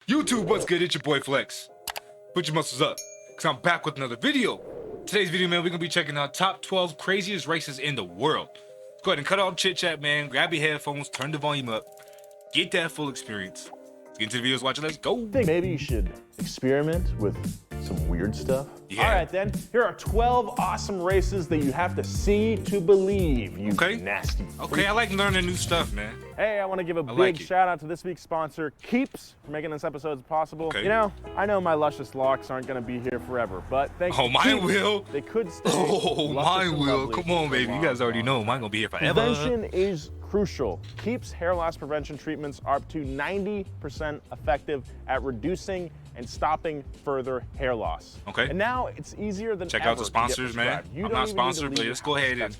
YouTube, what's good? It's your boy Flex. Put your muscles up, because I'm back with another video. Today's video, man, we're going to be checking out top 12 craziest races in the world. Let's go ahead and cut off chit chat, man. Grab your headphones, turn the volume up, get that full experience. Let's get into the videos, watch it, let's go. I think maybe you should experiment with some weird stuff. Yeah. All right, then. Here are 12 awesome races that you have to see to believe, you nasty freak. Okay, I like learning new stuff, man. Hey, I want to give a big shout out to this week's sponsor, Keeps, for making this episode possible. Okay. You know, I know my luscious locks aren't going to be here forever, but thanks to mine Keeps, will. They could stay. Oh, mine will. Come on, baby. You guys already know mine going to be here forever. Prevention is crucial. Keeps hair loss prevention treatments are up to 90% effective at reducing and stopping further hair loss. Okay. And now it's easier than Check ever out the sponsors, man. I'm not sponsored, but let's go ahead and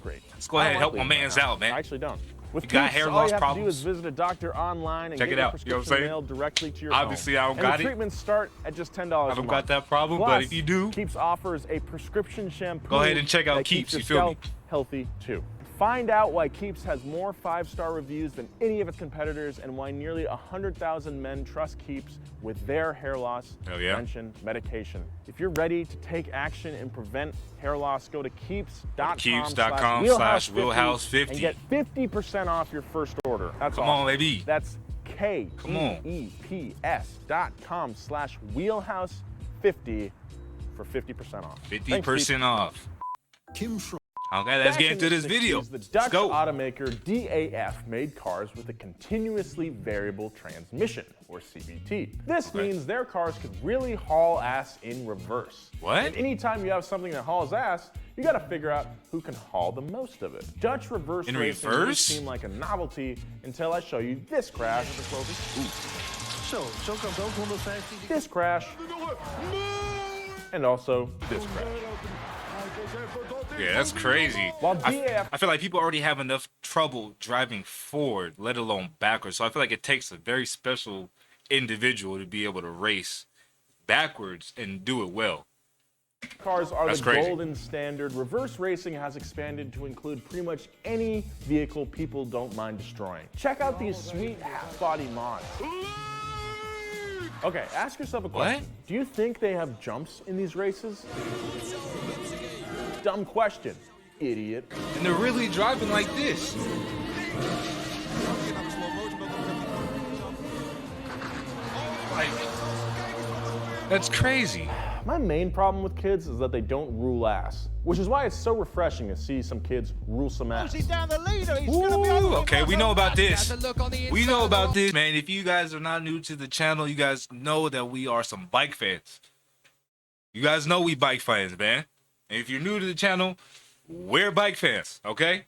help my man's out, man. I actually don't. With you got Keeps, hair all loss you have problems? to do is visit a doctor online and check get it your out. You know what I'm prescription saying? mailed directly to your Obviously, home. I don't and got the it. treatments start at just $10 I don't got that problem, but if you do, Keeps offers a prescription shampoo. go ahead and check out that Keeps. keeps You your feel me? scalp healthy too. Find out why Keeps has more 5-star reviews than any of its competitors and why nearly 100,000 men trust Keeps with their hair loss prevention medication. If you're ready to take action and prevent hair loss, go to keeps.com/wheelhouse50 and get 50% off your first order. That's Come on, baby. That's keeps.com/wheelhouse50 for 50% off. 50% off. Okay, let's get into this video. The Dutch let's go. automaker DAF made cars with a continuously variable transmission, or CVT. This means their cars could really haul ass in reverse. What? And anytime you have something that hauls ass, you gotta figure out who can haul the most of it. Dutch reverse racing may seem like a novelty until I show you this crash. This crash. And also this crash. Yeah, that's crazy. While DAF I feel like people already have enough trouble driving forward, let alone backwards. So I feel like it takes a very special individual to be able to race backwards and do it well. Cars are That's the crazy. golden standard. Reverse racing has expanded to include pretty much any vehicle people don't mind destroying. Check out these sweet half-body mods. Okay, ask yourself a question. What? Do you think they have jumps in these races? Dumb question, idiot. And they're really driving like this. Like, that's crazy. My main problem with kids is that they don't rule ass, which is why it's so refreshing to see some kids rule some ass. Ooh, okay, we know about this. We know about this, man. If you guys are not new to the channel, you guys know that we are some bike fans. You guys know we bike fans, man. And if you're new to the channel, we're bike fans, okay?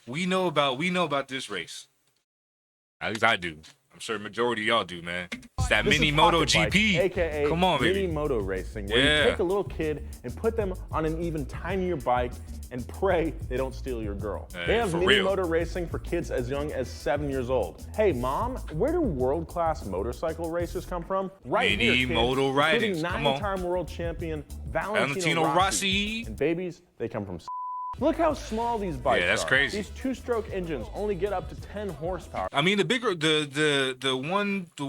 We know about this race. At least I do. I'm sure majority of y'all do, man. It's that mini Moto GP. AKA come on, baby. mini moto racing, where you take a little kid and put them on an even tinier bike and pray they don't steal your girl. They have mini moto racing for kids as young as 7 years old. Hey, mom, where do world-class motorcycle racers come from? Right mini here, kids, moto riding. including 9-time world champion Valentino Rossi. And babies, they come from. Look how small these bikes are. Yeah, that's crazy. These 2-stroke engines only get up to 10 horsepower. I mean, the bigger, the 110s, the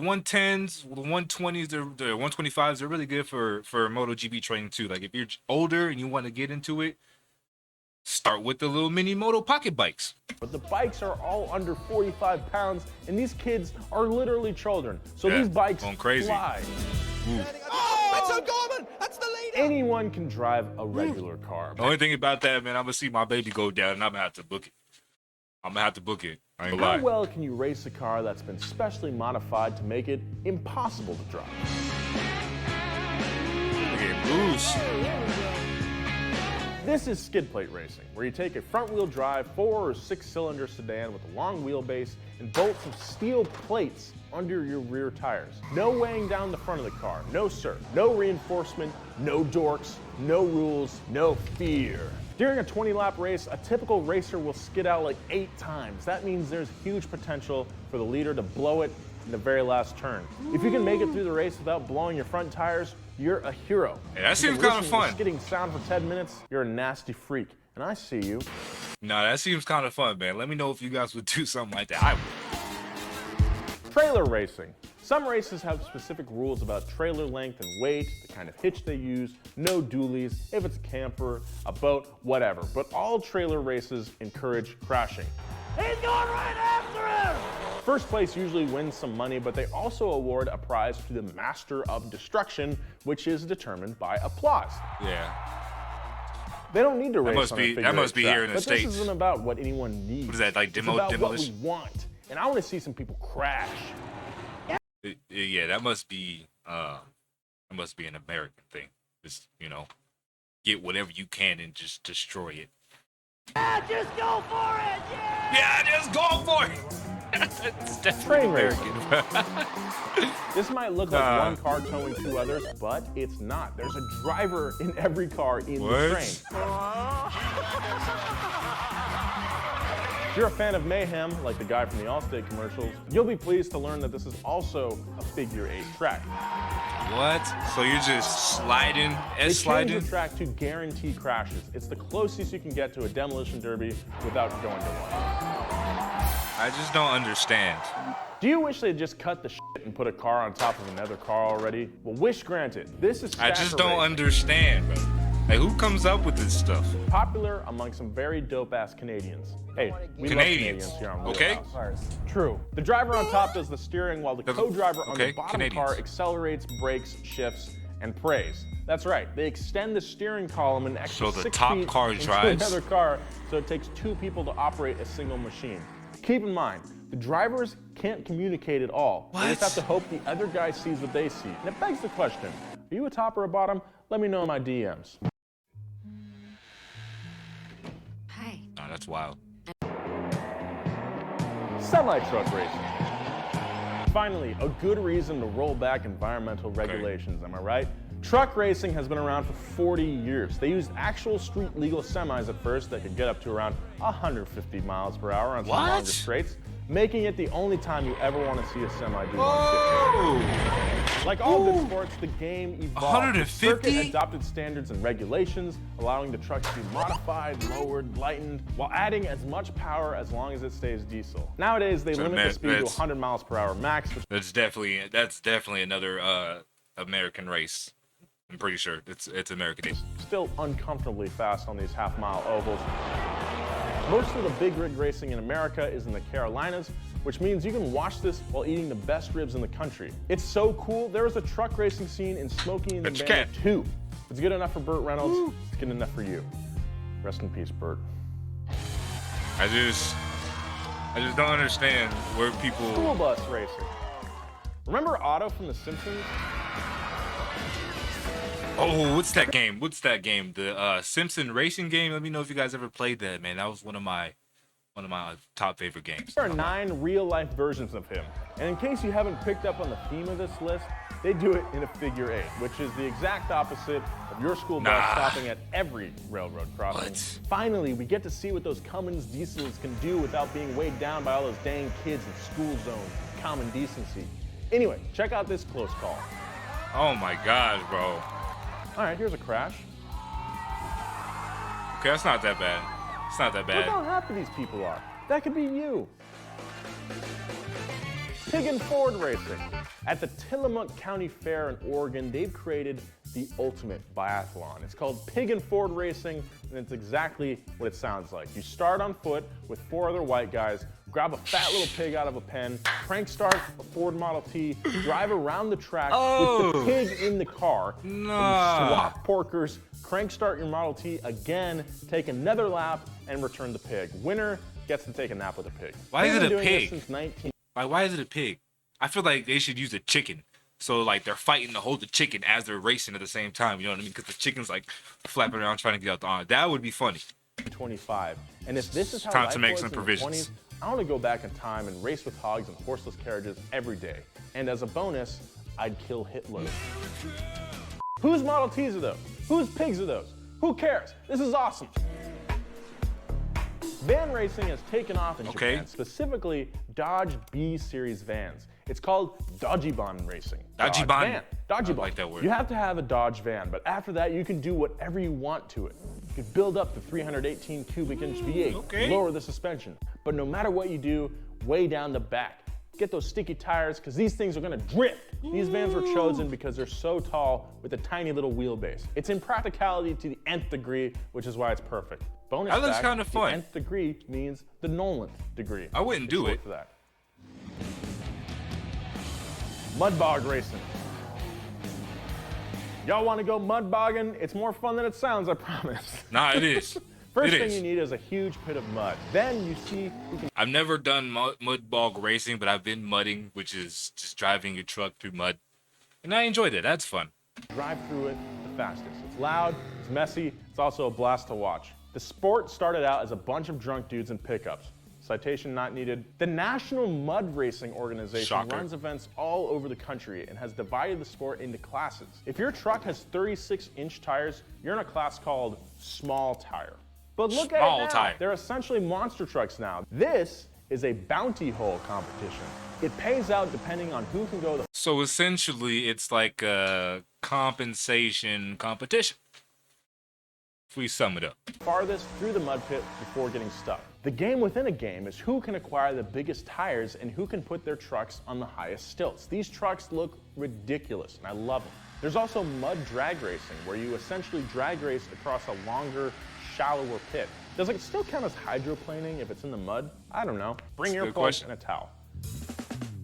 120s, the 125s, they're really good for Moto GP training too. Like if you're older and you want to get into it, start with the little mini moto pocket bikes. But the bikes are all under 45 pounds, and these kids are literally children. So these bikes going crazy. fly. That's uncommon! That's the leader! Anyone can drive a regular car. The only thing about that, man, I'm gonna see my baby go down, and I'm gonna have to book it. I'm gonna have to book it. I ain't gonna lie. How well can you race a car that's been specially modified to make it impossible to drive? Okay, Bruce. This is skid plate racing, where you take a front-wheel drive 4- or 6-cylinder sedan with a long wheelbase and bolts of steel plates under your rear tires. No weighing down the front of the car, no sir, no reinforcement, no dorks, no rules, no fear. During a 20-lap race, a typical racer will skid out like 8 times. That means there's huge potential for the leader to blow it in the very last turn. If you can make it through the race without blowing your front tires, you're a hero. Hey, that seems kind of fun. Skidding sound for 10 minutes, you're a nasty freak. And I see you. No, that seems kind of fun, man. Let me know if you guys would do something like that. I would. Trailer racing. Some races have specific rules about trailer length and weight, the kind of hitch they use, no dualies, if it's a camper, a boat, whatever. But all trailer races encourage crashing. He's going right after him! First place usually wins some money, but they also award a prize to the master of destruction, which is determined by applause. Yeah. They don't need to race must on a be- figure that must eight be track, here in the but States. this isn't about what anyone needs. What is that, like It's about demolition? what we want. And I want to see some people crash. Yeah, that must be an American thing. Just, you know, get whatever you can and just destroy it. Yeah, just go for it! Yeah! Yeah, just go for it. It's definitely Train racing. American. This might look like one car towing two others, but it's not. There's a driver in every car in the train. If you're a fan of mayhem, like the guy from the Allstate commercials, you'll be pleased to learn that this is also a figure eight track. What? So you're just sliding, They change sliding? the track to guarantee crashes. It's the closest you can get to a demolition derby without going to one. I just don't understand. Do you wish they'd just cut the shit and put a car on top of another car already? Well, wish granted. This is I just stacker don't racing. understand, bro. Like, who comes up with this stuff? Popular among some very dope-ass Canadians. Hey, we Canadians. love Canadians here on Okay. Wheelhouse. True. The driver on top does the steering while the co-driver on the Okay, bottom Canadians. car accelerates, brakes, shifts, and prays. That's right. They extend the steering column an extra So the 6 top feet car into drives? another car, so it takes 2 people to operate a single machine. Keep in mind, the drivers can't communicate at all. They just What? have to hope the other guy sees what they see. And it begs the question, are you a top or a bottom? Let me know in my DMs. Hi. No, that's wild. Semi-truck racing. Finally, a good reason to roll back environmental regulations, am I right? Truck racing has been around for 40 years. They used actual street legal semis at first that could get up to around 150 miles per hour on some What? longer straights, making it the only time you ever want to see a semi do 150. Oh! Like all good sports, the game evolved. 150? The circuit adopted standards and regulations, allowing the trucks to be modified, lowered, lightened, while adding as much power as long as it stays diesel. Nowadays, they So limit the speed to that's- 100 miles per hour max, which That's definitely another American race. I'm pretty sure it's American. is still uncomfortably fast on these half-mile ovals. Most of the big rig racing in America is in the Carolinas, which means you can watch this while eating the best ribs in the country. It's so cool, there was a truck racing scene in Smokey and the But you Bandit can't. 2. If it's good enough for Burt Reynolds, it's good enough for you. Rest in peace, Burt. I just don't understand where people. School bus racing. Remember Otto from The Simpsons? Oh, what's that game? The Simpson racing game. Let me know if you guys ever played that, man. That was one of my top favorite games. There are 9 real-life versions of him. And in case you haven't picked up on the theme of this list, they do it in a figure 8, which is the exact opposite of your school bus Nah. stopping at every railroad crossing. What? Finally, we get to see what those Cummins diesels can do without being weighed down by all those dang kids in school zone. Common decency. Anyway, check out this close call. Oh my gosh, bro. All right, here's a crash. Okay, that's not that bad. It's not that Look how bad. happy these people are. That could be you. Pig and Ford racing. At the Tillamook County Fair in Oregon, they've created the ultimate biathlon. It's called Pig and Ford racing, and it's exactly what it sounds like. You start on foot with 4 other white guys, grab a fat little pig out of a pen, crank start a Ford Model T, drive around the track with the pig in the car, and you swap porkers, crank start your Model T again, take another lap, and return the pig. Winner gets to take a nap with a pig. Why is They've it been a doing this pig? Since 19 Like, why is it a pig? I feel like they should use a chicken. So, like, they're fighting to hold the chicken as they're racing at the same time. You know what I mean? Because the chicken's, like, flapping around trying to get out the arm. That would be funny. 25. And if this is how Time life to make was some in the provisions. 20s, I want to go back in time and race with hogs and horseless carriages every day. And as a bonus, I'd kill Hitler. Whose Model Ts are those? Whose pigs are those? Who cares? This is awesome. Van racing has taken off in Okay. Japan, specifically Dodge B Series vans. It's called Dodgebon racing. Dodgebon. Dodge van. Dodgebon. I like that word. You have to have a Dodge van, but after that, you can do whatever you want to it. You can build up the 318 cubic inch V8, Okay. lower the suspension. But no matter what you do, way down the back, get those sticky tires because these things are gonna drift. These vans were chosen because they're so tall with a tiny little wheelbase. It's in practicality to the nth degree, which is why it's perfect. Bonus That looks fact, kinda fun. The nth degree means the Nolanth degree. I wouldn't do it. For that. Mud bog racing. Y'all want to go mud bogging? It's more fun than it sounds, I promise. Nah, it is. First It thing is. you need is a huge pit of mud. Then you see you can I've never done mud bog racing, but I've been mudding, which is just driving your truck through mud. And I enjoyed it. That's fun. drive through it the fastest. It's loud, it's messy, it's also a blast to watch. The sport started out as a bunch of drunk dudes in pickups. Citation not needed. The National Mud Racing Organization Shocker. runs events all over the country and has divided the sport into classes. If your truck has 36-inch tires, you're in a class called small tire. But look at Small it now. tire. They're essentially monster trucks now. This is a bounty hole competition. It pays out depending on who can go the So essentially, it's like a compensation competition. If we sum it up. farthest through the mud pit before getting stuck. The game within a game is who can acquire the biggest tires and who can put their trucks on the highest stilts. These trucks look ridiculous, and I love them. There's also mud drag racing, where you essentially drag race across a longer, shallower pit. Does it still count as hydroplaning if it's in the mud? I don't know. Bring That's a your good plugs question. and a towel.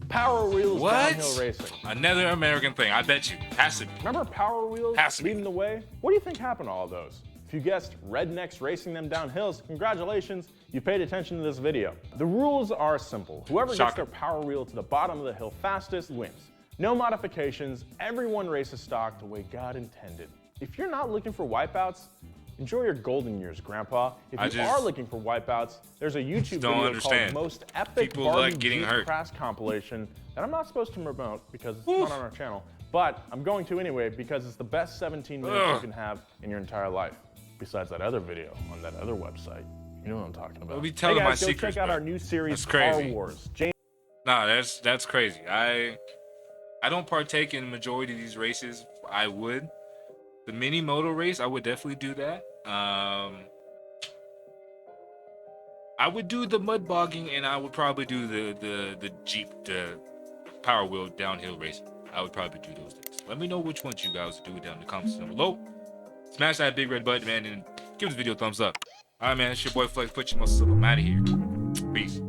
Power Wheels downhill What? racing. Another American thing. I bet you. Has to be. Remember Power Wheels Has to be. leading the way? What do you think happened to all those? If you guessed rednecks racing them down hills, congratulations, you paid attention to this video. The rules are simple. Whoever gets Shocker. their Power Wheel to the bottom of the hill fastest wins. No modifications, everyone races stock the way God intended. If you're not looking for wipeouts, enjoy your golden years, Grandpa. If I you just are looking for wipeouts, there's a YouTube don't video understand. called Most Epic People Barbie like getting Jeep hurt. Crash Compilation that I'm not supposed to promote because it's not on our channel, but I'm going to anyway because it's the best 17 minutes you Ugh. can have in your entire life. Besides that other video on that other website. You know what I'm talking about. Don't be telling hey guys, my go secrets, check out bro. our new series, That's crazy. Car Wars. James Nah, that's crazy. I don't partake in the majority of these races. I would. The mini moto race, I would definitely do that. I would do the mud bogging, and I would probably do the Jeep, the Power Wheel downhill racing. I would probably do those things. Let me know which ones you guys do down in the comments down below. Smash that big red button, man, and give this video a thumbs up. All right, man, it's your boy Flex. Put your muscles up. I'm out of here. Peace.